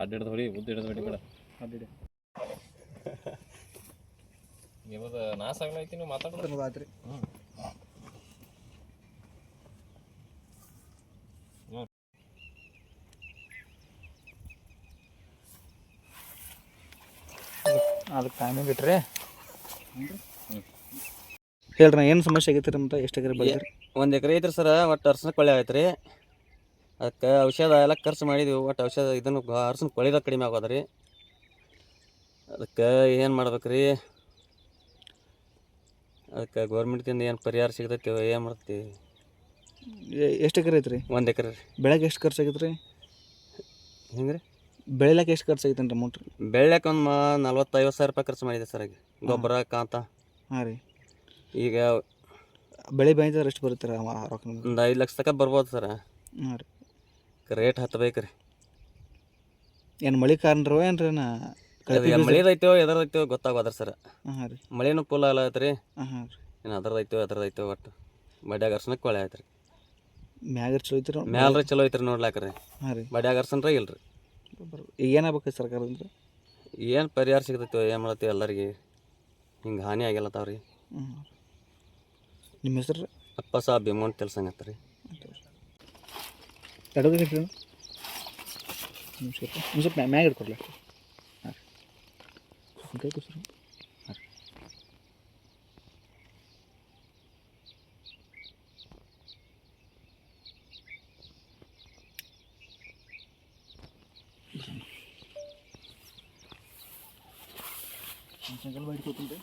ಅಡ್ಡ ಹಿಡ್ದು ಹೊಡಿ ಉದ್ದ ಹಿಡ್ದು ಹೊಡಿ ಬೇಡ ಅಡ್ಡಿಡಿ ನಿಮ್ಮದು ನಾಶ ಆಗ್ಲೈತಿ ನೀವು ಮಾತಾಡೋದು ಆತ್ರಿ. ಅದಕ್ಕೆ ಟೈಮಿಂಗ್ ಇಟ್ರಿ ಹೇಳ್ರಿ ಏನು ಸಮಸ್ಯೆ ಆಗೈತೆ ರೀ ಅಂತ ಎಷ್ಟು ಎಕರೆ ಬೆಳೆದ್ರಿ? 1 ಎಕರೆ ಐತ್ರಿ ಸರ. ಒಟ್ಟು ಅರ್ಶಿನ ಕೊಳ್ಳೆ ಆಗೈತೆ ರೀ. ಅದಕ್ಕೆ ಔಷಧ ಎಲ್ಲ ಖರ್ಚು ಮಾಡಿದ್ವಿ. ಒಟ್ಟು ಔಷಧ ಇದನ್ನು ಅರ್ಶಿನ ಕೊಳ್ಳಿದ ಕಡಿಮೆ ಆಗೋದು ರೀ. ಅದಕ್ಕೆ ಏನು ಮಾಡ್ಬೇಕು ರೀ? ಅದಕ್ಕೆ ಗೌರ್ಮೆಂಟ್ದಿಂದ ಏನು ಪರಿಹಾರ ಸಿಗ್ತೈತಿ ಏನು ಮಾಡ್ತೀವಿ? ಎಷ್ಟು ಎಕರೆ ಐತ್ರಿ? 1 ಎಕರೆ ರೀ. ಬೆಳೆಗೆ ಎಷ್ಟು ಖರ್ಚು ಆಗೈತೆ ರೀ? ಹೆಂಗೆ ರೀ? ಬೆಳಿಲಕ್ಕೆ ಎಷ್ಟು ಖರ್ಚು ಆಗೈತೆ ರೀ ಅಮೌಂಟ್? ಬೆಳ್ಯಾಕೆ ಒಂದು 40-50 ಸಾವಿರ ರೂಪಾಯಿ ಖರ್ಚು ಮಾಡಿದೆ ಸರ್. ಆಗಿ ಗೊಬ್ಬರ ಕಾಂತ. ಹಾಂ ರೀ. ಈಗ ಬೆಳೆ ಬೆಳೆದ್ರೆ ಎಷ್ಟು ಬರುತ್ತೆ ರೀ ರೊಕ್ಕ? ಒಂದು 5 ಲಕ್ಷ ತನಕ ಬರ್ಬೋದು ಸರ್. ಹಾಂ ರೀ. ರೇಟ್ ಹತ್ತಬೇಕು ರೀ. ಏನು ಮಳೆ ಕಾರಣ ಏನು ರೀ? ಮಳಿದೈತೋ ಎದರದೈತೋ ಗೊತ್ತಾಗೋದ್ರಿ ಸರ್. ಹಾಂ ರೀ. ಮಳೆನೂ ಫುಲ್ ಆಗೈತೆ ರೀ. ಹಾಂ ರೀ. ಏನು ಅದ್ರದೈತೋ ಒಟ್ಟು ಬಡ್ಯಾಗ ಅರ್ಶನಕ್ಕೆ ಕೊಳೆ ಆಯ್ತು ರೀ. ಮ್ಯಾಗ ಚಲೋ ಐತಿ ರೀ? ಮ್ಯಾಲ್ರಿ ಚಲೋ ಐತ್ರಿ ನೋಡ್ಲಾಕ ರೀ. ಹಾಂ ರೀ. ಬಡ್ಯಾಗ ಅರ್ಸನ್ರಿ ಇಲ್ರಿ. ಈಗ ಏನಾಗ್ಬೇಕು ಸರ್ಕಾರದಿಂದ? ಏನು ಪರಿಹಾರ ಸಿಗ್ತೈತೋ ಏನು ಮಾಡತ್ತೀವಿ ಎಲ್ಲರಿಗೆ ಹಿಂಗೆ ಹಾನಿ ಆಗಿಲ್ಲತ್ತಾವ ರೀ. ನಿಮ್ಮ ಹೆಸರು? ಅಪ್ಪ ಸಾಬ್ ಅಮೌಂಟ್ ಕೆಲಸಂಗತ್ತ ರೀ. ಎಡೋದು ಹೇಳಿ ಸ್ವಲ್ಪ ಮ್ಯಾಗ ಇಟ್ಕೊಡ್ಲ. ಹಾಂ ರೀ. ಕೈ ಕೂಸರು. ಹಾಂ ರೀ. ಸಂಕಲ್ ಬೈಟ್ ಕೂತ್ರಿ.